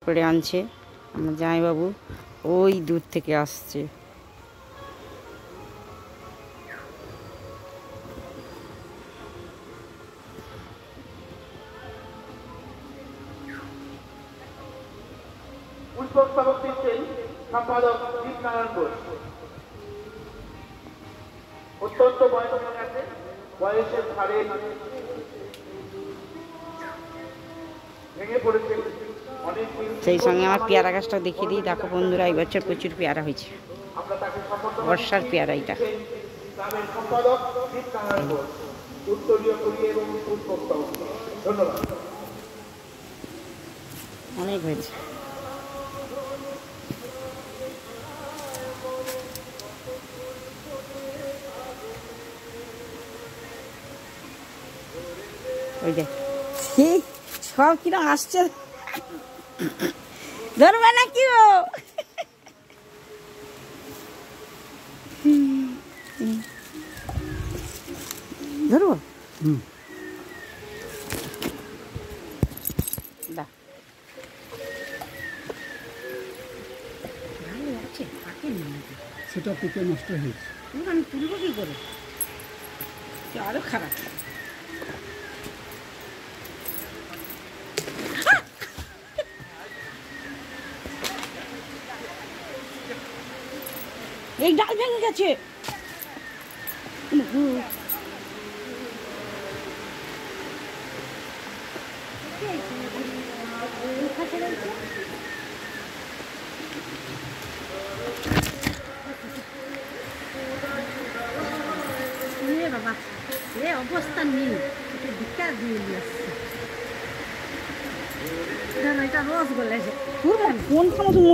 করে আনছে আমার জামাইবাবু, ওই দূর থেকে আসছে। পুষ্পস্তবক দিচ্ছেন সম্পাদক দীপনারায়ণ ঘোষ। অত্যন্ত বয়স হয়ে গেছে, বয়সের ভারে ভেঙে পড়েছেন। সেই সঙ্গে আমার পেয়ারা গাছটা দেখিয়ে দিই। দেখো বন্ধুরা, এই বছর প্রচুর পেয়ারা হয়েছে, বর্ষার পেয়ারা এটা। গ্রামের সম্পাদক দীপনারায়ণ ঘোষ, উত্তরীয় করি এবং পুষ্পস্তবক। ধন্যবাদ। অনেক হয়েছে। ওই দেখ সব কিরম আসছে, ধরবে না কি ও? ধরবো সেটা পেকে নষ্ট হয়েছে। আমি তুলবো কি করে, আরো খারাপ। এই ডাল ভেঙে গেছে। বাবা এ অবস্থা নেই, এটা বিকার দিয়ে আসছে। এটা রসগোল্লা, কোন খামো তুমি?